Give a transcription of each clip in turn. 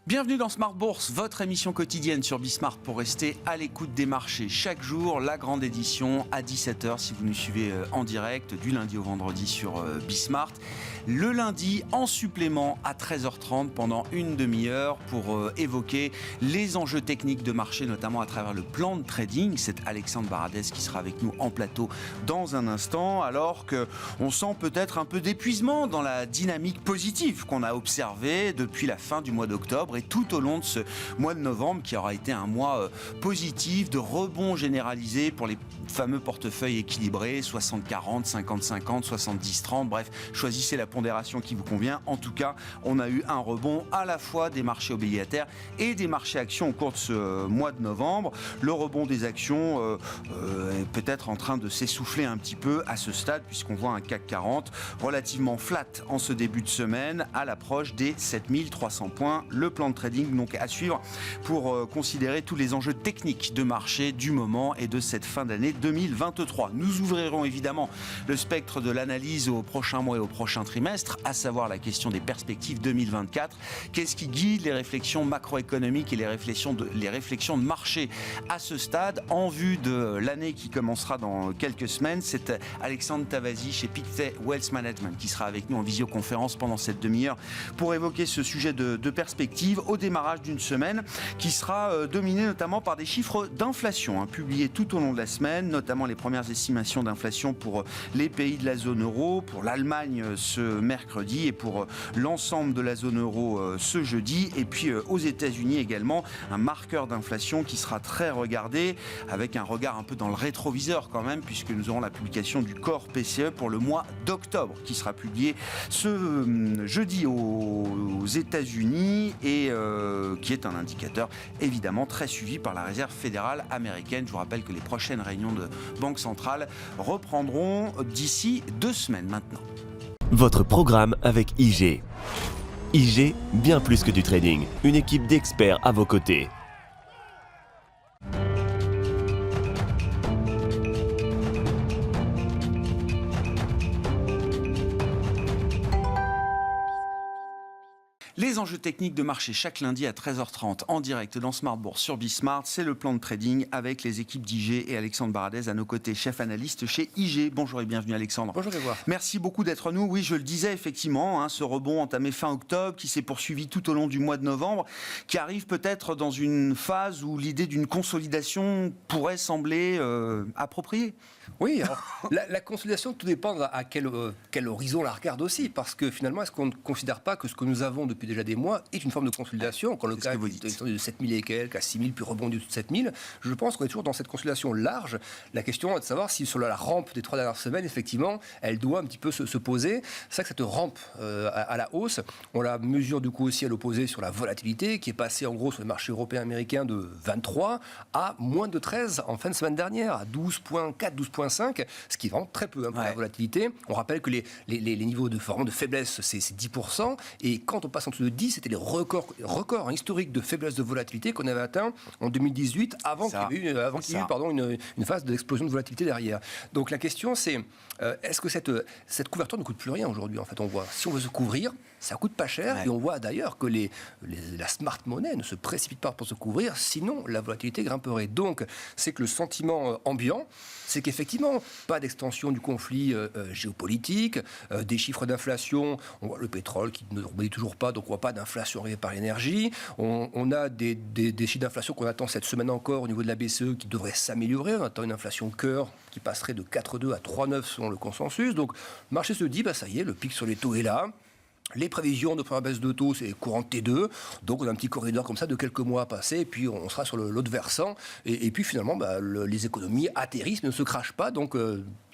Bienvenue dans Smart Bourse, votre émission quotidienne sur Bismart pour rester à l'écoute des marchés. Chaque jour, la grande édition à 17h si vous nous suivez en direct, du lundi au vendredi sur Bismart. Le lundi, en supplément à 13h30 pendant une demi-heure pour évoquer les enjeux techniques de marché, notamment à travers le plan de trading. C'est Alexandre Baradez qui sera avec nous en plateau dans un instant, alors qu'on sent peut-être un peu d'épuisement dans la dynamique positive qu'on a observée depuis la fin du mois d'octobre et tout au long de ce mois de novembre qui aura été un mois positif, de rebond généralisé pour les fameux portefeuilles équilibrés, 60-40, 50-50, 70-30, bref, choisissez la pondération qui vous convient. En tout cas, on a eu un rebond à la fois des marchés obligataires et des marchés actions au cours de ce mois de novembre. Le rebond des actions est peut-être en train de s'essouffler un petit peu à ce stade, puisqu'on voit un CAC 40 relativement flat en ce début de semaine, à l'approche des 7300 points. Le plan de trading donc à suivre pour considérer tous les enjeux techniques de marché du moment et de cette fin d'année 2023. Nous ouvrirons évidemment le spectre de l'analyse au prochain mois et au prochain trimestre, à savoir la question des perspectives 2024. Qu'est-ce qui guide les réflexions macroéconomiques et les réflexions de marché à ce stade en vue de l'année qui commencera dans quelques semaines? C'est Alexandre Tavasi chez Pictet Wealth Management qui sera avec nous en visioconférence pendant cette demi-heure pour évoquer ce sujet de perspective au démarrage d'une semaine qui sera dominée notamment par des chiffres d'inflation publiés tout au long de la semaine, notamment les premières estimations d'inflation pour les pays de la zone euro, pour l'Allemagne ce mercredi et pour l'ensemble de la zone euro ce jeudi. Et puis aux États-Unis également, un marqueur d'inflation qui sera très regardé, avec un regard un peu dans le rétroviseur quand même, puisque nous aurons la publication du Core PCE pour le mois d'octobre qui sera publié ce jeudi aux États-Unis et qui est un indicateur évidemment très suivi par la Réserve fédérale américaine. Je vous rappelle que les prochaines réunions de Banque centrale reprendront d'ici 2 semaines maintenant. Votre programme avec IG. IG, bien plus que du trading. Une équipe d'experts à vos côtés. Les enjeux techniques de marché chaque lundi à 13h30 en direct dans Smart Bourse sur Bismart. C'est le plan de trading avec les équipes d'IG et Alexandre Baradez à nos côtés, chef analyste chez IG. Bonjour et bienvenue Alexandre. Bonjour Grégoire. Merci beaucoup d'être nous. Oui, je le disais effectivement, ce rebond entamé fin octobre qui s'est poursuivi tout au long du mois de novembre, qui arrive peut-être dans une phase où l'idée d'une consolidation pourrait sembler appropriée. Oui, alors, la consolidation, tout dépend à quel horizon la regarde aussi, parce que finalement, est-ce qu'on ne considère pas que ce que nous avons depuis déjà des mois est une forme de consolidation, quand le cas est de 7000 et quelques à 6000, puis rebondi de 7000, je pense qu'on est toujours dans cette consolidation large. La question est de savoir si sur la rampe des 3 dernières semaines, effectivement, elle doit un petit peu se poser. C'est vrai que cette rampe à la hausse, on la mesure du coup aussi à l'opposé sur la volatilité, qui est passée en gros sur le marché européen américain de 23 à moins de 13 en fin de semaine dernière, à 12,4, 12,5, ce qui est vraiment très peu pour la volatilité. On rappelle que les niveaux de faiblesse, c'est 10%, et quand on passe en dessous de 10, c'était les records historiques de faiblesse de volatilité qu'on avait atteint en 2018, avant qu'il y ait eu une phase d'explosion de volatilité derrière. Donc la question, c'est est-ce que cette couverture ne coûte plus rien aujourd'hui? En fait, on voit, si on veut se couvrir, ça coûte pas cher, et on voit d'ailleurs que la smart money ne se précipite pas pour se couvrir, sinon la volatilité grimperait. Donc, c'est que le sentiment ambiant, c'est qu'effectivement, pas d'extension du conflit géopolitique, des chiffres d'inflation, on voit le pétrole qui ne rebondit toujours pas, donc on voit pas d'inflation arrivée par l'énergie, on a des chiffres d'inflation qu'on attend cette semaine encore au niveau de la BCE qui devrait s'améliorer, on attend une inflation cœur qui passerait de 4,2 à 3,9 selon le consensus, donc le marché se dit, ça y est, le pic sur les taux est là. Les prévisions de première baisse de taux, c'est courant T2. Donc, on a un petit corridor comme ça de quelques mois à passer. Et puis, on sera sur l'autre versant. Et puis, finalement, les économies atterrissent, mais ne se crachent pas. Donc,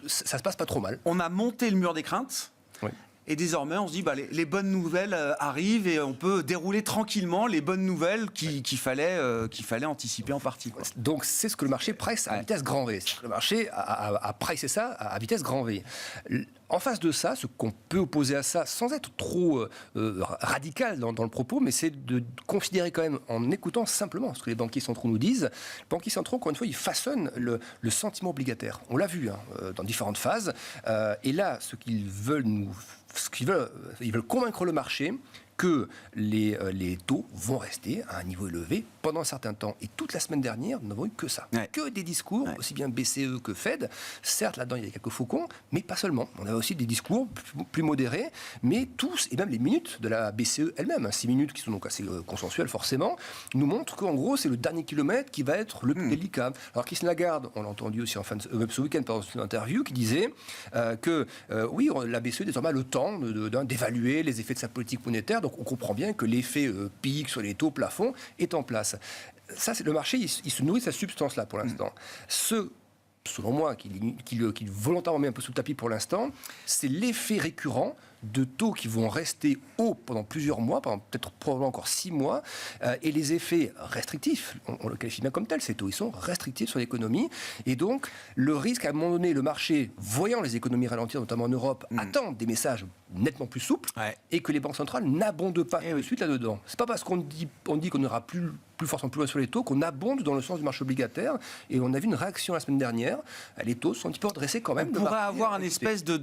ça se passe pas trop mal. On a monté le mur des craintes. Oui. Et désormais, on se dit, les bonnes nouvelles arrivent et on peut dérouler tranquillement les bonnes nouvelles qu'il fallait anticiper en partie. Quoi. Donc, c'est ce que le marché price à vitesse grand V. Le marché a pricé ça à vitesse grand V. En face de ça, ce qu'on peut opposer à ça, sans être trop radical dans le propos, mais c'est de considérer quand même, en écoutant simplement ce que les banquiers centraux nous disent, les banquiers centraux, encore une fois, ils façonnent le sentiment obligataire. On l'a vu dans différentes phases. Et là, ce qu'ils veulent ils veulent convaincre le marché que les taux vont rester à un niveau élevé pendant un certain temps. Et toute la semaine dernière, nous n'avons eu que ça. Que des discours, aussi bien BCE que Fed. Certes, là-dedans, il y a quelques faucons, mais pas seulement. On avait aussi des discours plus modérés, mais tous, et même les minutes de la BCE elle-même, 6 minutes qui sont donc assez consensuelles forcément, nous montrent qu'en gros, c'est le dernier kilomètre qui va être le plus délicat. Alors Christine Lagarde, on l'a entendu aussi ce week-end pendant une interview, qui disait que oui, la BCE désormais a le temps d'évaluer les effets de sa politique monétaire, donc on comprend bien que l'effet pic sur les taux plafonds est en place. Ça, c'est le marché, il se nourrit de cette substance-là pour l'instant. Selon moi, qu'il volontairement met un peu sous le tapis pour l'instant, c'est l'effet récurrent de taux qui vont rester hauts pendant plusieurs mois, pendant peut-être probablement encore 6 mois, et les effets restrictifs, on le qualifie bien comme tel, ces taux, ils sont restrictifs sur l'économie, et donc le risque, à un moment donné, le marché, voyant les économies ralentir, notamment en Europe, attend des messages nettement plus souples, et que les banques centrales n'abondent pas tout de suite là-dedans. C'est pas parce qu'on dit qu'on n'aura plus forcément plus loin sur les taux qu'on abonde dans le sens du marché obligataire, et on a vu une réaction la semaine dernière, les taux sont un petit peu redressés quand même. On pourrait avoir un espèce de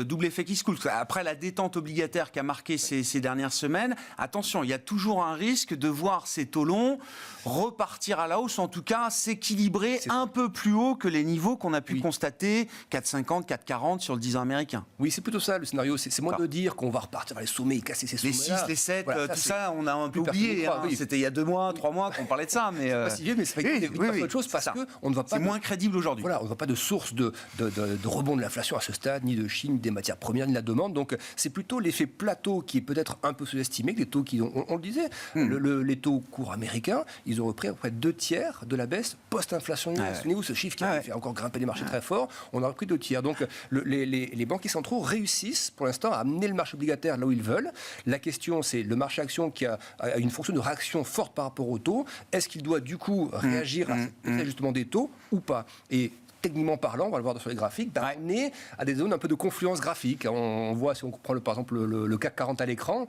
double effet qui se coule. Après la détente obligataire qui a marqué ces dernières semaines, attention, il y a toujours un risque de voir ces taux longs repartir à la hausse, en tout cas s'équilibrer un peu plus haut que les niveaux qu'on a pu constater, 4,50, 4,40 sur le 10 ans américain. Oui, c'est plutôt ça le scénario. C'est moins de dire qu'on va repartir vers les sommets et casser ces sommets. Les 6, les 7, voilà, tout ça, on a un peu oublié. C'était il y a 2 mois, 3 mois qu'on parlait de ça. Mais c'est pas si vieux, mais c'est autre chose parce qu'on ne voit pas. C'est moins crédible aujourd'hui. Voilà, on ne voit pas de source de rebond de l'inflation à ce stade, ni de Chine, ni des matières premières, ni de la demande. Donc c'est plutôt l'effet plateau qui est peut-être un peu sous-estimé, que les taux qui, on le disait, les taux courts américains, ils ont repris à peu près 2 tiers de la baisse post-inflationniste. Souvenez-vous, ce chiffre qui a fait encore grimper les marchés très fort, on a repris 2 tiers. Donc les banquiers centraux réussissent pour l'instant à amener le marché obligataire là où ils veulent. La question, c'est le marché action qui a une fonction de réaction forte par rapport aux taux. Est-ce qu'il doit du coup réagir à cet ajustement des taux ou pas? Et techniquement parlant, on va le voir sur les graphiques, d'amener à des zones un peu de confluence graphique. On voit, si on prend par exemple le CAC 40 à l'écran.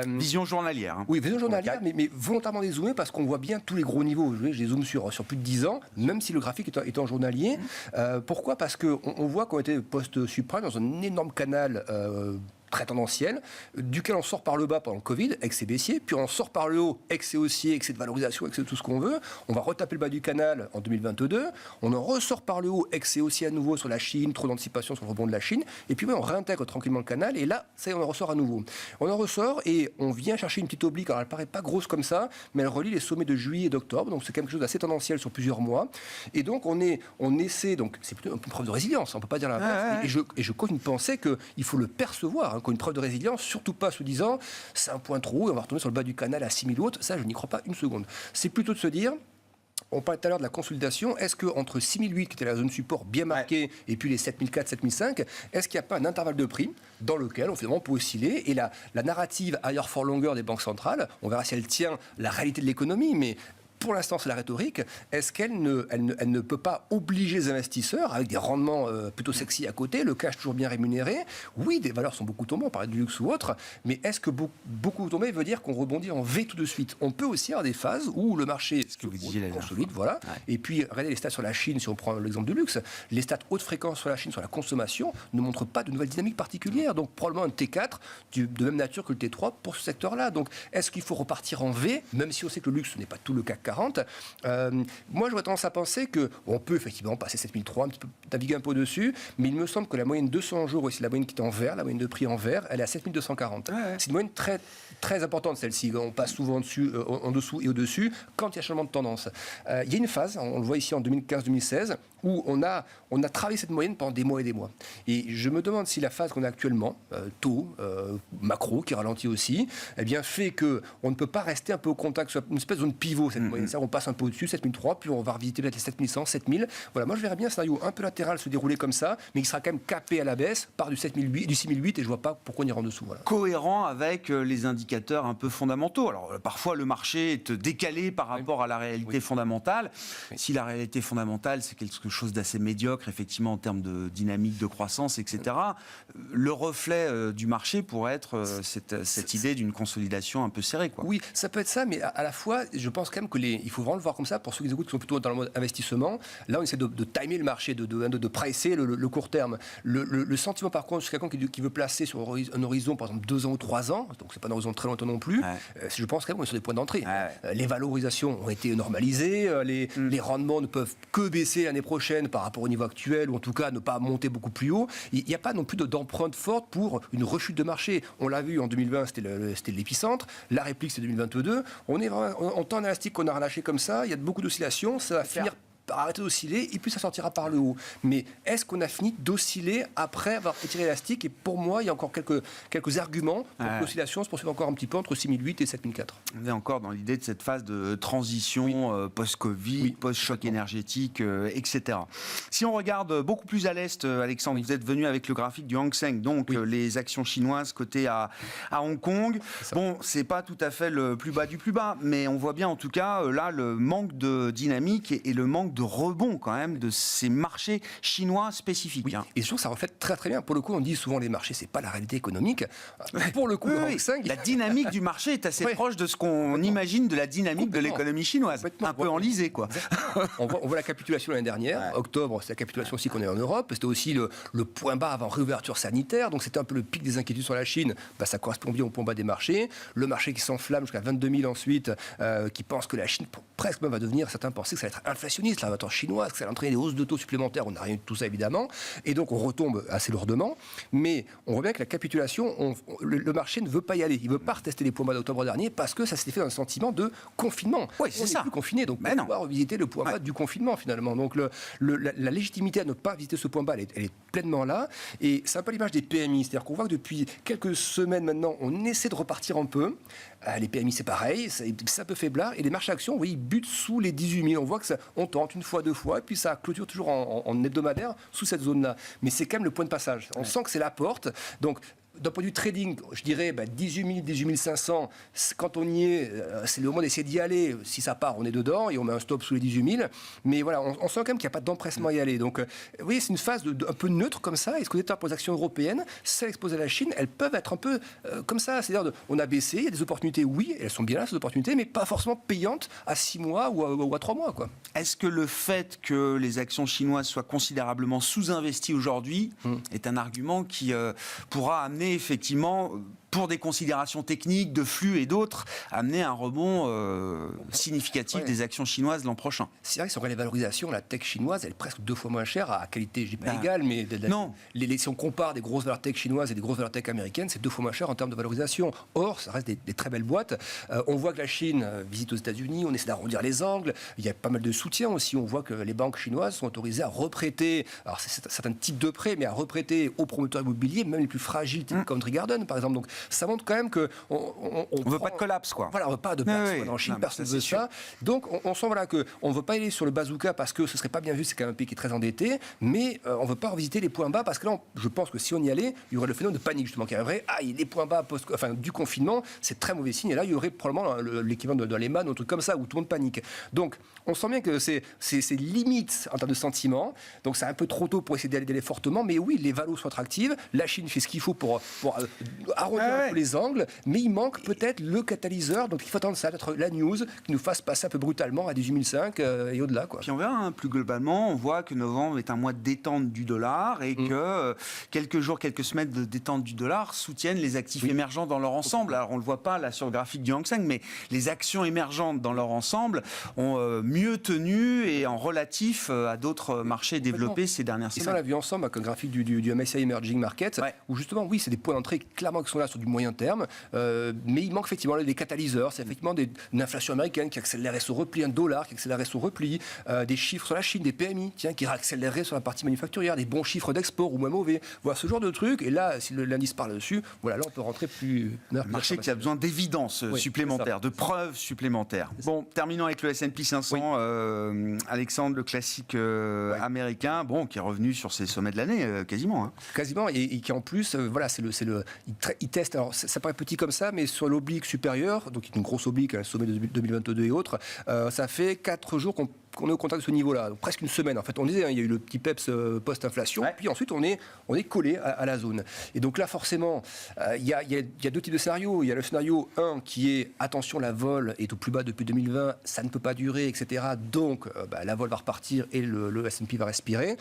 Vision journalière. Oui, vision journalière, mais volontairement dézoomé parce qu'on voit bien tous les gros niveaux. Je les zoome sur plus de 10 ans, même si le graphique est en journalier. Pourquoi? Parce qu'on voit qu'on était post-suprême dans un énorme canal très tendanciel, duquel on sort par le bas pendant le Covid, excès baissier, puis on sort par le haut, excès haussier, excès de valorisation, excès de tout ce qu'on veut. On va retaper le bas du canal en 2022. On en ressort par le haut, excès haussier à nouveau sur la Chine, trop d'anticipation sur le rebond de la Chine. Et puis on réintègre tranquillement le canal. Et là, ça y est, on en ressort à nouveau. On en ressort et on vient chercher une petite oblique. Alors elle paraît pas grosse comme ça, mais elle relie les sommets de juillet et d'octobre. Donc c'est quelque chose d'assez tendanciel sur plusieurs mois. Et donc on essaie, donc c'est plutôt une preuve de résilience. On peut pas dire l'inverse. Et je continue de penser qu'il faut le percevoir, une preuve de résilience, surtout pas se disant c'est un point trop haut et on va retourner sur le bas du canal à 6000 autres. Ça, je n'y crois pas une seconde. C'est plutôt de se dire, on parlait tout à l'heure de la consolidation, est-ce qu'entre 6008, qui était la zone support bien marquée, et puis les 7004, 7005, est-ce qu'il n'y a pas un intervalle de prix dans lequel on finalement peut osciller? Et la narrative higher for longer des banques centrales, on verra si elle tient la réalité de l'économie, mais pour l'instant, c'est la rhétorique. Est-ce qu'elle ne peut pas obliger les investisseurs, avec des rendements plutôt sexy à côté, le cash toujours bien rémunéré? Oui, des valeurs sont beaucoup tombées, on parlait du luxe ou autre, mais est-ce que beaucoup tombé veut dire qu'on rebondit en V tout de suite? On peut aussi avoir des phases où le marché se consolide, voilà. Et puis, regardez les stats sur la Chine, si on prend l'exemple du luxe, les stats haute fréquence sur la Chine, sur la consommation, ne montrent pas de nouvelles dynamiques particulières. Donc, probablement un T4 de même nature que le T3 pour ce secteur-là. Donc, est-ce qu'il faut repartir en V, même si on sait que le luxe, ce n'est pas tout le CAC 40? Moi, j'aurais tendance à penser qu'on peut effectivement passer 7003, un petit peu naviguer un peu au-dessus, mais il me semble que la moyenne 200 jours, c'est la moyenne qui est en vert, la moyenne de prix en vert, elle est à 7240. C'est une moyenne très, très importante, celle-ci. On passe souvent en dessous et au-dessus quand il y a changement de tendance. Il y a une phase, on le voit ici en 2015-2016, où on a travaillé cette moyenne pendant des mois et des mois. Et je me demande si la phase qu'on a actuellement, taux, macro, qui ralentit aussi, eh bien, fait qu'on ne peut pas rester un peu au contact, sur une espèce de zone pivot, cette moyenne. On passe un peu au-dessus, 7003, puis on va revisiter peut-être les 7100, 7000. Voilà, moi je verrais bien un scénario un peu latéral se dérouler comme ça, mais qui sera quand même capé à la baisse par du 7008, du 6008, et je vois pas pourquoi on ira en dessous. Voilà. Cohérent avec les indicateurs un peu fondamentaux. Alors parfois le marché est décalé par rapport à la réalité fondamentale. Si la réalité fondamentale c'est quelque chose d'assez médiocre, effectivement en termes de dynamique de croissance, etc., le reflet du marché pourrait être cette idée d'une consolidation un peu serrée, quoi. Oui, ça peut être ça, mais à la fois, je pense quand même que et il faut vraiment le voir comme ça pour ceux qui écoutent qui sont plutôt dans le mode investissement. Là, on essaie de timer le marché, de pricer le court terme. Le sentiment, par contre, c'est quelqu'un qui veut placer sur un horizon, par exemple, 2 ans ou 3 ans, donc c'est pas un horizon très longtemps non plus, je pense qu'on est sur des points d'entrée. Les valorisations ont été normalisées, les rendements ne peuvent que baisser l'année prochaine par rapport au niveau actuel, ou en tout cas ne pas monter beaucoup plus haut. Il n'y a pas non plus d'empreinte forte pour une rechute de marché. On l'a vu en 2020, c'était l'épicentre. La réplique, c'est 2022. En temps élastique qu'on a relâché comme ça, il y a beaucoup d'oscillations. Ça va finir par arrêter d'osciller et puis ça sortira par le haut. Mais est-ce qu'on a fini d'osciller après avoir étiré l'élastique? Et pour moi, il y a encore quelques arguments pour que l'oscillation se poursuive encore un petit peu entre 6008 et 7004. On est encore dans l'idée de cette phase de transition post-Covid, post-choc énergétique, etc. Si on regarde beaucoup plus à l'est, Alexandre, vous êtes venu avec le graphique du Hang Seng, donc les actions chinoises cotées à Hong Kong. Bon, c'est pas tout à fait le plus bas du plus bas, mais on voit bien en tout cas là le manque de dynamique et le manque de rebond quand même de ces marchés chinois spécifiques. Et je trouve que ça reflète très très bien. Pour le coup, on dit souvent les marchés, c'est pas la réalité économique. Pour le coup, la dynamique du marché est assez proche de ce qu'on imagine de la dynamique de l'économie chinoise. Un peu enlisée, quoi. On voit la capitulation l'année dernière. Octobre, c'est la capitulation aussi qu'on est en Europe. C'était aussi le point bas avant réouverture sanitaire. Donc c'était un peu le pic des inquiétudes sur la Chine. Ça correspond bien au point bas des marchés. Le marché qui s'enflamme jusqu'à 22 000 ensuite, qui pense que la Chine presque même va devenir, certains pensaient que ça va être inflationniste, la valeur chinoise, que ça va entraîner des hausses de taux supplémentaires. On n'a rien de tout ça évidemment. Et donc on retombe assez lourdement. Mais on voit bien que la capitulation, le marché ne veut pas y aller. Il ne veut pas retester les points bas d'octobre dernier parce que ça s'était fait dans un sentiment de confinement. Oui, c'est ça. On n'est plus confiné, donc on va revisiter le point bas du confinement finalement. Donc la légitimité à ne pas visiter ce point bas, elle est pleinement là. Et c'est un peu l'image des PMI. C'est-à-dire qu'on voit que depuis quelques semaines maintenant, on essaie de repartir un peu. Les PMI, c'est pareil, c'est un peu faiblard. Et les marchés actions, ils butent sous les 18 000. On voit que on tente une fois, 2 fois, et puis ça clôture toujours en hebdomadaire sous cette zone-là. Mais c'est quand même le point de passage. On sent que c'est la porte. Donc, d'un point de vue trading, je dirais 18 000, 18 500, quand on y est, c'est le moment d'essayer d'y aller. Si ça part, on est dedans et on met un stop sous les 18 000. Mais voilà, on sent quand même qu'il n'y a pas d'empressement à y aller. Donc, oui, c'est une phase un peu neutre comme ça. Et ce qu'on est pour les actions européennes, celles exposées à la Chine, elles peuvent être un peu comme ça. C'est-à-dire, on a baissé, il y a des opportunités, oui, elles sont bien là, ces opportunités, mais pas forcément payantes à 6 mois ou à 3 mois, quoi. Est-ce que le fait que les actions chinoises soient considérablement sous-investies aujourd'hui est un argument qui pourra amener effectivement, pour des considérations techniques, de flux et d'autres, amener un rebond significatif des actions chinoises l'an prochain? C'est vrai que sur les valorisations, la tech chinoise, elle est presque 2 fois moins chère à qualité, je dis pas égale, mais si on compare des grosses valeurs tech chinoises et des grosses valeurs tech américaines, c'est 2 fois moins cher en termes de valorisation. Or, ça reste des très belles boîtes. On voit que la Chine visite aux États-Unis, on essaie d'arrondir les angles. Il y a pas mal de soutien aussi. On voit que les banques chinoises sont autorisées à reprêter, alors c'est certains types de prêts, mais à reprêter aux promoteurs immobiliers, même les plus fragiles, type Country Garden, par exemple. Donc, ça montre quand même que on veut pas de collapse, quoi. Voilà, on veut pas de collapse. En Chine, personne ne veut ça. Donc, on sent que on veut pas aller sur le bazooka parce que ce serait pas bien vu. C'est quand même un pays qui est très endetté, mais on veut pas revisiter les points bas parce que là, je pense que si on y allait, il y aurait le phénomène de panique justement qui arriverait. Les points bas du confinement, c'est très mauvais signe. Et là, il y aurait probablement l'équivalent de Lehman ou un truc comme ça où tout le monde panique. Donc, on sent bien que c'est limite en termes de sentiment. Donc, c'est un peu trop tôt pour essayer d'aller fortement. Mais oui, les valos sont attractives. La Chine fait ce qu'il faut pour arrondir un peu les angles, mais il manque peut-être le catalyseur. Donc il faut attendre ça, peut-être la news qui nous fasse passer un peu brutalement à 18 500 et au-delà, quoi. Puis on verra, plus globalement, on voit que novembre est un mois de détente du dollar et que quelques jours, quelques semaines de détente du dollar soutiennent les actifs émergents dans leur ensemble. Alors on ne le voit pas là sur le graphique du Hang Seng, mais les actions émergentes dans leur ensemble ont mieux tenu et en relatif à d'autres marchés développés ces dernières semaines. Et ça, on l'a vu ensemble avec le graphique du MSCI Emerging Markets, où justement, oui, c'est des points d'entrée clairement qui sont là sur du moyen terme, mais il manque effectivement des catalyseurs. C'est effectivement une inflation américaine qui accélérerait son repli, un dollar qui accélérerait son repli, des chiffres sur la Chine, des PMI qui accéléreraient sur la partie manufacturière, des bons chiffres d'export ou moins mauvais. Voilà ce genre de trucs. Et là, si l'indice parle dessus, voilà, là on peut rentrer plus. Un marché qui a besoin d'évidence supplémentaire, de preuves supplémentaires. Bon, terminons avec le S&P 500. Alexandre, le classique américain, qui est revenu sur ses sommets de l'année quasiment. Quasiment, et qui en plus, il teste. Alors ça paraît petit comme ça, mais sur l'oblique supérieure, donc une grosse oblique, le sommet de 2022 et autres, ça fait 4 jours qu'on qu'on est au contact de ce niveau-là, donc presque une semaine. En fait, on disait, il y a eu le petit peps post-inflation, puis ensuite on est collé à la zone. Et donc là, forcément, il y a deux types de scénarios. Il y a le scénario 1 qui est attention, la vol est au plus bas depuis 2020, ça ne peut pas durer, etc. Donc la vol va repartir et le S&P va respirer.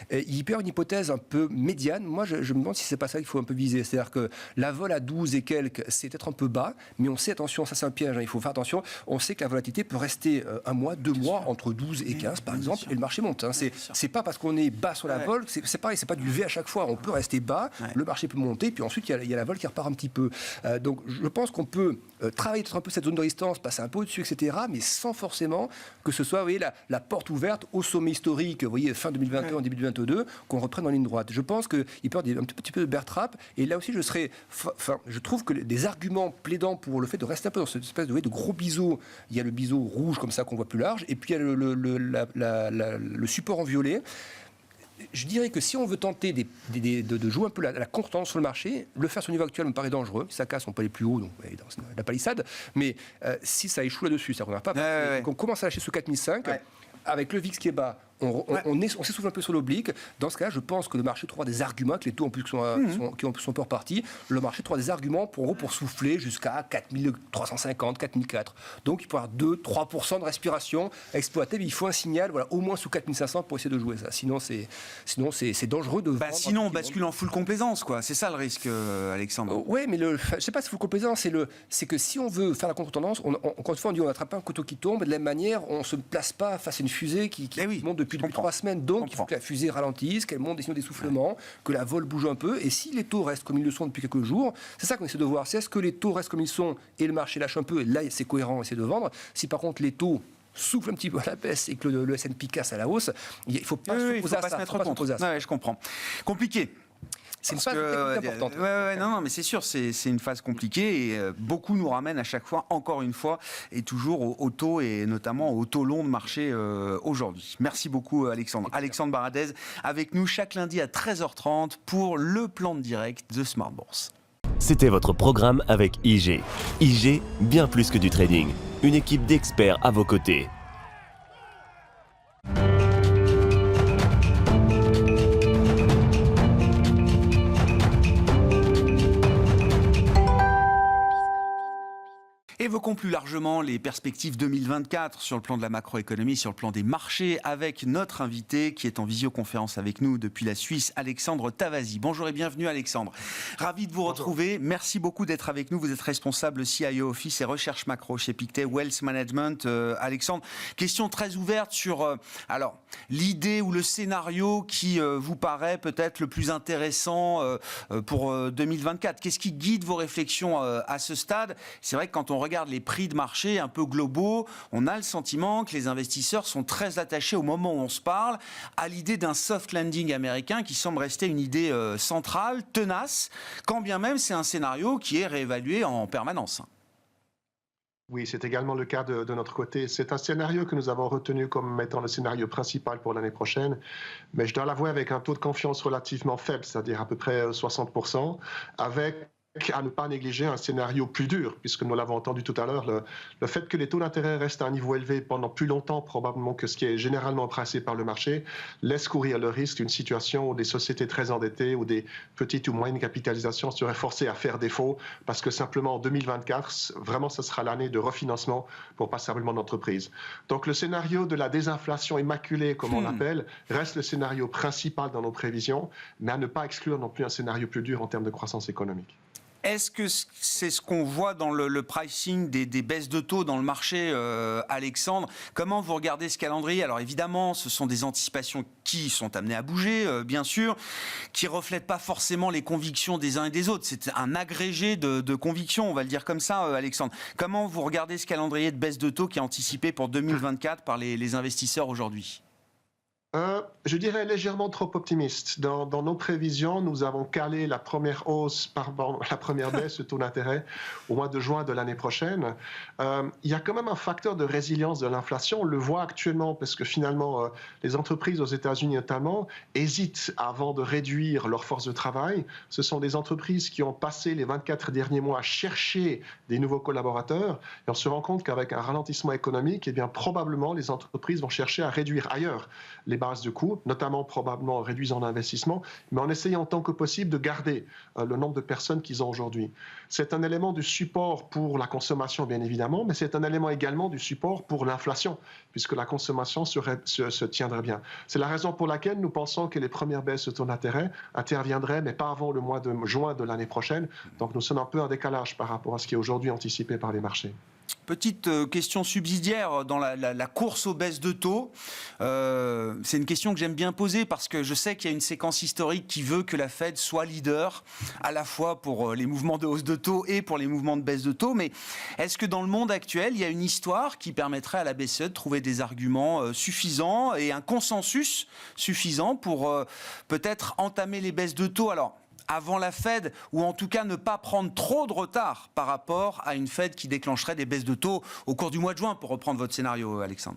Et il peut y avoir une hypothèse un peu médiane. Moi, je me demande si c'est pas ça qu'il faut un peu viser. C'est-à-dire que la vol à 12 et quelques, c'est peut-être un peu bas, mais on sait, attention, ça c'est un piège, il faut faire attention, on sait que la volatilité peut rester un mois, 2 mois, entre 12 et 15 par exemple, et le marché monte. C'est pas parce qu'on est bas sur la vol, c'est pareil, c'est pas du V à chaque fois, on peut rester bas, le marché peut monter, puis ensuite il y a la vol qui repart un petit peu. Donc je pense qu'on peut travailler un peu cette zone de résistance, passer un peu au-dessus, etc., mais sans forcément que ce soit, vous voyez, la porte ouverte au sommet historique, vous voyez, fin 2021, début 2022, qu'on reprenne en ligne droite. Je pense qu'il peut y avoir un petit peu de bear trap, et là aussi je trouve que des arguments plaidant pour le fait de rester un peu dans cette espèce de gros biseau, il y a le biseau rouge comme ça qu'on voit plus large, et puis il y a le support en violet. Je dirais que si on veut tenter de jouer un peu la contre-tendance sur le marché, le faire sur le niveau actuel me paraît dangereux. Si ça casse, on peut aller plus haut, donc dans la palissade. Mais si ça échoue là-dessus, ça ne reviendra pas. On commence à lâcher sous 4005, avec le VIX qui est bas. On s'essouffle un peu sur l'oblique. Dans ce cas, je pense que le marché trouvera des arguments, que les taux en plus sont un peu repartis, le marché trouvera des arguments pour souffler jusqu'à 4350, 4004. Donc il peut y avoir 2-3% de respiration à exploiter, mais il faut un signal, au moins sous 4500 pour essayer de jouer ça. Sinon c'est dangereux de vendre. Sinon on bascule en full complaisance, quoi. C'est ça le risque, Alexandre. Oui, mais je ne sais pas si full complaisance, c'est que si on veut faire la contre-tendance, encore une fois on dit on attrape un couteau qui tombe, de la même manière on ne se place pas face à une fusée qui monte depuis 3 semaines. Donc, il faut que la fusée ralentisse, qu'elle monte des signaux d'essoufflement, que la vol bouge un peu. Et si les taux restent comme ils le sont depuis quelques jours, c'est ça qu'on essaie de voir. C'est est-ce que les taux restent comme ils sont et le marché lâche un peu, et là, c'est cohérent, on essaie de vendre. Si par contre, les taux soufflent un petit peu à la baisse et que le S&P casse à la hausse, il ne faut pas se mettre contre. Je comprends. Compliqué. C'est une phase importante. Non, mais c'est sûr, c'est une phase compliquée et beaucoup nous ramène à chaque fois, encore une fois, et toujours au taux et notamment au taux long de marché aujourd'hui. Merci beaucoup, Alexandre. Alexandre Baradez, avec nous chaque lundi à 13h30 pour le plan de direct de Smart Bourse. C'était votre programme avec IG. IG, bien plus que du trading. Une équipe d'experts à vos côtés. Évoquons plus largement les perspectives 2024 sur le plan de la macroéconomie, sur le plan des marchés, avec notre invité qui est en visioconférence avec nous depuis la Suisse, Alexandre Tavasi. Bonjour et bienvenue Alexandre. Ravi de vous retrouver. Merci beaucoup d'être avec nous. Vous êtes responsable CIO Office et recherche macro chez Pictet Wealth Management. Alexandre, question très ouverte sur l'idée ou le scénario qui vous paraît peut-être le plus intéressant pour 2024. Qu'est-ce qui guide vos réflexions à ce stade? C'est vrai que quand on regarde les prix de marché un peu globaux, on a le sentiment que les investisseurs sont très attachés au moment où on se parle à l'idée d'un soft landing américain qui semble rester une idée centrale, tenace, quand bien même c'est un scénario qui est réévalué en permanence. Oui, c'est également le cas de notre côté. C'est un scénario que nous avons retenu comme étant le scénario principal pour l'année prochaine, mais je dois l'avouer avec un taux de confiance relativement faible, c'est-à-dire à peu près 60%, avec à ne pas négliger un scénario plus dur, puisque nous l'avons entendu tout à l'heure, le fait que les taux d'intérêt restent à un niveau élevé pendant plus longtemps probablement que ce qui est généralement pricé par le marché, laisse courir le risque d'une situation où des sociétés très endettées ou des petites ou moyennes capitalisations seraient forcées à faire défaut, parce que simplement en 2024, vraiment ce sera l'année de refinancement pour passablement d'entreprises. Donc le scénario de la désinflation immaculée, comme on l'appelle, reste le scénario principal dans nos prévisions, mais à ne pas exclure non plus un scénario plus dur en termes de croissance économique. Est-ce que c'est ce qu'on voit dans le pricing des baisses de taux dans le marché, Alexandre? Comment vous regardez ce calendrier? Alors évidemment, ce sont des anticipations qui sont amenées à bouger, bien sûr, qui ne reflètent pas forcément les convictions des uns et des autres. C'est un agrégé de convictions, on va le dire comme ça, Alexandre. Comment vous regardez ce calendrier de baisse de taux qui est anticipé pour 2024 par les investisseurs aujourd'hui? Je dirais légèrement trop optimiste. Dans nos prévisions, nous avons calé la première baisse de taux d'intérêt au mois de juin de l'année prochaine. Il y a quand même un facteur de résilience de l'inflation. On le voit actuellement parce que finalement, les entreprises aux États-Unis notamment hésitent avant de réduire leur force de travail. Ce sont des entreprises qui ont passé les 24 derniers mois à chercher des nouveaux collaborateurs. Et on se rend compte qu'avec un ralentissement économique, eh bien, probablement les entreprises vont chercher à réduire ailleurs les bases de coûts, notamment probablement en réduisant l'investissement, mais en essayant tant que possible de garder le nombre de personnes qu'ils ont aujourd'hui. C'est un élément du support pour la consommation, bien évidemment, mais c'est un élément également du support pour l'inflation, puisque la consommation se tiendrait bien. C'est la raison pour laquelle nous pensons que les premières baisses de taux d'intérêt interviendraient, mais pas avant le mois de juin de l'année prochaine. Donc nous sommes un peu en décalage par rapport à ce qui est aujourd'hui anticipé par les marchés. Petite question subsidiaire dans la course aux baisses de taux. C'est une question que j'aime bien poser parce que je sais qu'il y a une séquence historique qui veut que la Fed soit leader à la fois pour les mouvements de hausse de taux et pour les mouvements de baisse de taux. Mais est-ce que dans le monde actuel, il y a une histoire qui permettrait à la BCE de trouver des arguments suffisants et un consensus suffisant pour peut-être entamer les baisses de taux? Alors, avant la Fed, ou en tout cas ne pas prendre trop de retard par rapport à une Fed qui déclencherait des baisses de taux au cours du mois de juin, pour reprendre votre scénario, Alexandre?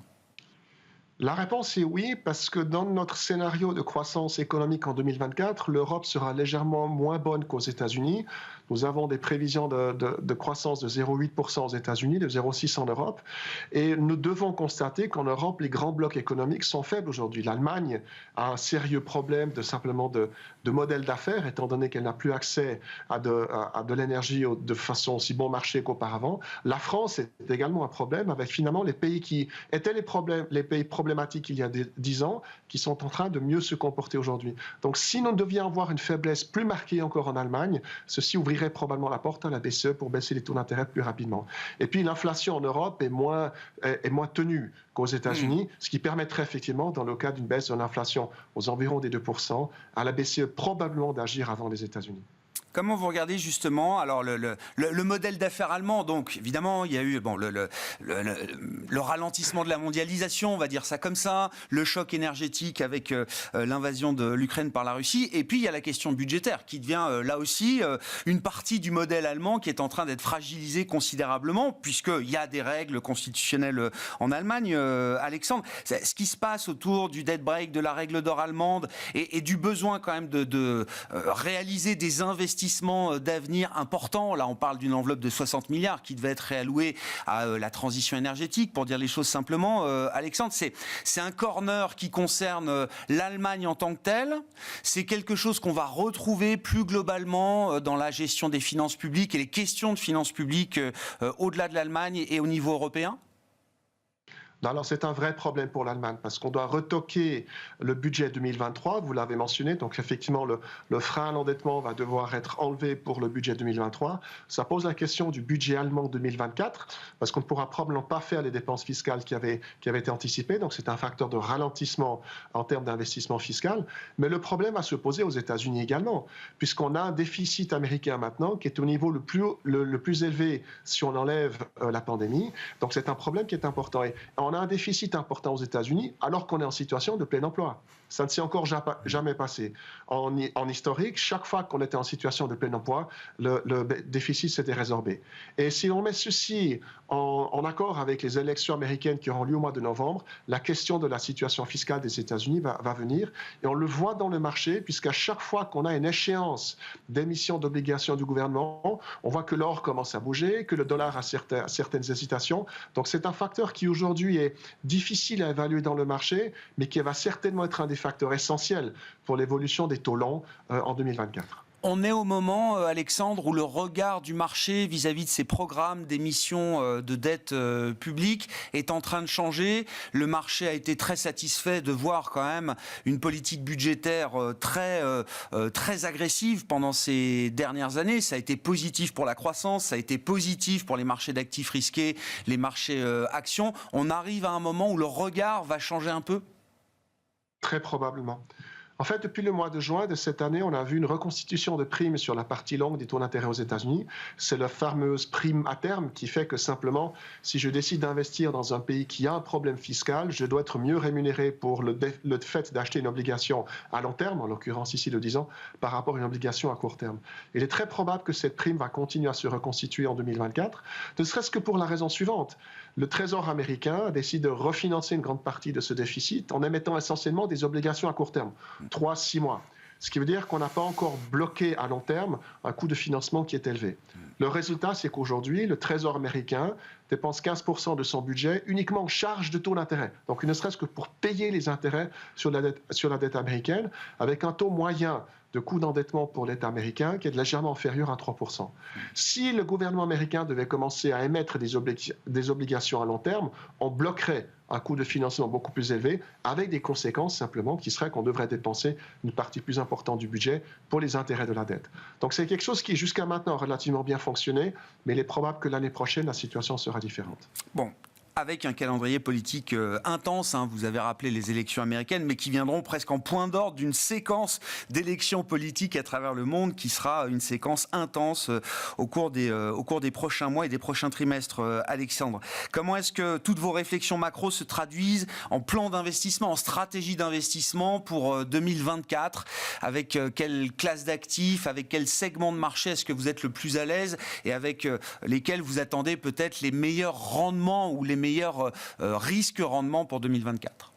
La réponse est oui, parce que dans notre scénario de croissance économique en 2024, l'Europe sera légèrement moins bonne qu'aux États-Unis. Nous avons des prévisions de croissance de 0,8% aux États-Unis, de 0,6% en Europe. Et nous devons constater qu'en Europe, les grands blocs économiques sont faibles aujourd'hui. L'Allemagne a un sérieux problème de modèle d'affaires, étant donné qu'elle n'a plus accès à de l'énergie de façon aussi bon marché qu'auparavant. La France est également un problème avec finalement les pays qui étaient les pays problématiques il y a 10 ans, qui sont en train de mieux se comporter aujourd'hui. Donc si nous devions avoir une faiblesse plus marquée encore en Allemagne, ceci ouvrirait probablement la porte à la BCE pour baisser les taux d'intérêt plus rapidement. Et puis l'inflation en Europe est moins tenue qu'aux États-Unis, ce qui permettrait effectivement, dans le cas d'une baisse de l'inflation aux environs des 2%, à la BCE probablement d'agir avant les États-Unis. Comment vous regardez justement alors le modèle d'affaires allemand? Donc évidemment il y a eu le ralentissement de la mondialisation, on va dire ça comme ça, le choc énergétique avec l'invasion de l'Ukraine par la Russie, et puis il y a la question budgétaire qui devient là aussi une partie du modèle allemand qui est en train d'être fragilisée considérablement puisqu'il y a des règles constitutionnelles en Allemagne. Alexandre, ce qui se passe autour du debt break, de la règle d'or allemande et du besoin quand même de réaliser des investissements d'avenir importants. Là, on parle d'une enveloppe de 60 milliards qui devait être réallouée à la transition énergétique, pour dire les choses simplement. Alexandre, c'est un corner qui concerne l'Allemagne en tant que telle. C'est quelque chose qu'on va retrouver plus globalement dans la gestion des finances publiques et les questions de finances publiques au-delà de l'Allemagne et au niveau européen? Alors c'est un vrai problème pour l'Allemagne parce qu'on doit retoquer le budget 2023, vous l'avez mentionné, donc effectivement le frein à l'endettement va devoir être enlevé pour le budget 2023. Ça pose la question du budget allemand 2024 parce qu'on ne pourra probablement pas faire les dépenses fiscales qui avaient été anticipées, donc c'est un facteur de ralentissement en termes d'investissement fiscal. Mais le problème va se poser aux États-Unis également, puisqu'on a un déficit américain maintenant qui est au niveau le plus élevé si on enlève la pandémie, donc c'est un problème qui est important. Et on a un déficit important aux États-Unis alors qu'on est en situation de plein emploi. Ça ne s'est encore jamais passé. En historique, chaque fois qu'on était en situation de plein emploi, le déficit s'était résorbé. Et si on met ceci en accord avec les élections américaines qui auront lieu au mois de novembre, la question de la situation fiscale des États-Unis va venir. Et on le voit dans le marché, puisqu'à chaque fois qu'on a une échéance d'émission d'obligations du gouvernement, on voit que l'or commence à bouger, que le dollar a certaines hésitations. Donc c'est un facteur qui aujourd'hui est difficile à évaluer dans le marché, mais qui va certainement être un des facteurs essentiels pour l'évolution des taux longs en 2024. On est au moment, Alexandre, où le regard du marché vis-à-vis de ces programmes d'émission de dette publique est en train de changer. Le marché a été très satisfait de voir quand même une politique budgétaire très agressive pendant ces dernières années. Ça a été positif pour la croissance, ça a été positif pour les marchés d'actifs risqués, les marchés actions. On arrive à un moment où le regard va changer un peu ? Très probablement. En fait, depuis le mois de juin de cette année, on a vu une reconstitution de primes sur la partie longue des taux d'intérêt aux États-Unis. C'est la fameuse prime à terme qui fait que simplement, si je décide d'investir dans un pays qui a un problème fiscal, je dois être mieux rémunéré pour le fait d'acheter une obligation à long terme, en l'occurrence ici de 10 ans, par rapport à une obligation à court terme. Il est très probable que cette prime va continuer à se reconstituer en 2024, ne serait-ce que pour la raison suivante. Le Trésor américain décide de refinancer une grande partie de ce déficit en émettant essentiellement des obligations à court terme, 3-6 mois. Ce qui veut dire qu'on n'a pas encore bloqué à long terme un coût de financement qui est élevé. Le résultat, c'est qu'aujourd'hui, le Trésor américain dépense 15% de son budget uniquement en charge de taux d'intérêt. Donc, ne serait-ce que pour payer les intérêts sur la dette américaine, avec un taux moyen de coût d'endettement pour l'État américain qui est légèrement inférieur à 3%. Si le gouvernement américain devait commencer à émettre des obligations à long terme, on bloquerait un coût de financement beaucoup plus élevé, avec des conséquences simplement qui seraient qu'on devrait dépenser une partie plus importante du budget pour les intérêts de la dette. Donc c'est quelque chose qui jusqu'à maintenant a relativement bien fonctionné, mais il est probable que l'année prochaine, la situation sera différente. Bon. Avec un calendrier politique intense, vous avez rappelé les élections américaines, mais qui viendront presque en point d'ordre d'une séquence d'élections politiques à travers le monde qui sera une séquence intense au cours des prochains mois et des prochains trimestres. Alexandre, comment est-ce que toutes vos réflexions macro se traduisent en plan d'investissement, en stratégie d'investissement pour 2024? Avec quelle classe d'actifs, avec quel segment de marché est-ce que vous êtes le plus à l'aise et avec lesquels vous attendez peut-être les meilleurs rendements ou les meilleurs risques-rendements pour 2024?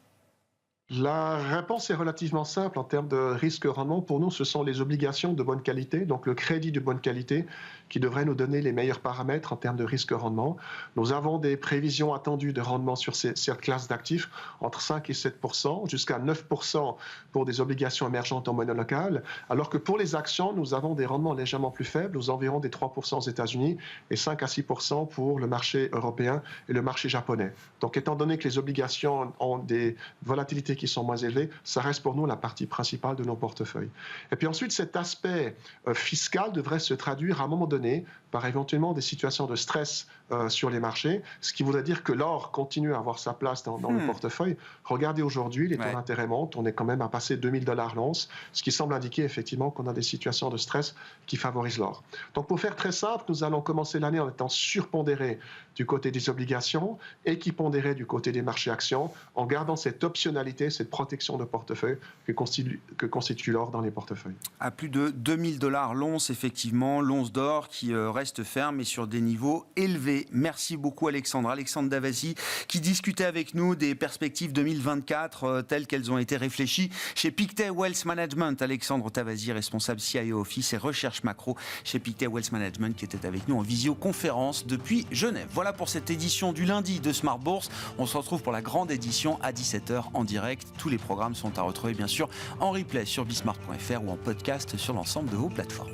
La réponse est relativement simple en termes de risque-rendement. Pour nous, ce sont les obligations de bonne qualité, donc le crédit de bonne qualité, qui devrait nous donner les meilleurs paramètres en termes de risque-rendement. Nous avons des prévisions attendues de rendement sur cette classe d'actifs entre 5 et 7%, jusqu'à 9% pour des obligations émergentes en monnaie locale, alors que pour les actions, nous avons des rendements légèrement plus faibles, aux environs des 3% aux États-Unis et 5 à 6% pour le marché européen et le marché japonais. Donc, étant donné que les obligations ont des volatilités qui sont moins élevées, ça reste pour nous la partie principale de nos portefeuilles. Et puis ensuite, cet aspect fiscal devrait se traduire à un moment donné par éventuellement des situations de stress sur les marchés, ce qui voudrait dire que l'or continue à avoir sa place dans le portefeuille. Regardez aujourd'hui, les taux d'intérêt montent, on est quand même à passer $2,000 l'once, ce qui semble indiquer effectivement qu'on a des situations de stress qui favorisent l'or. Donc pour faire très simple, nous allons commencer l'année en étant surpondérés du côté des obligations, équipondérés du côté des marchés actions, en gardant cette optionnalité, cette protection de portefeuille que constitue l'or dans les portefeuilles. À plus de $2,000 l'once, effectivement, l'once d'or qui reste ferme et sur des niveaux élevés. Merci beaucoup Alexandre Davasi, qui discutait avec nous des perspectives 2024 telles qu'elles ont été réfléchies chez Pictet Wealth Management. Alexandre Davasi, responsable CIO Office et recherche macro chez Pictet Wealth Management, qui était avec nous en visioconférence depuis Genève. Voilà pour cette édition du lundi de Smart Bourse. On se retrouve pour la grande édition à 17h en direct. Tous les programmes sont à retrouver bien sûr en replay sur bismart.fr ou en podcast sur l'ensemble de vos plateformes.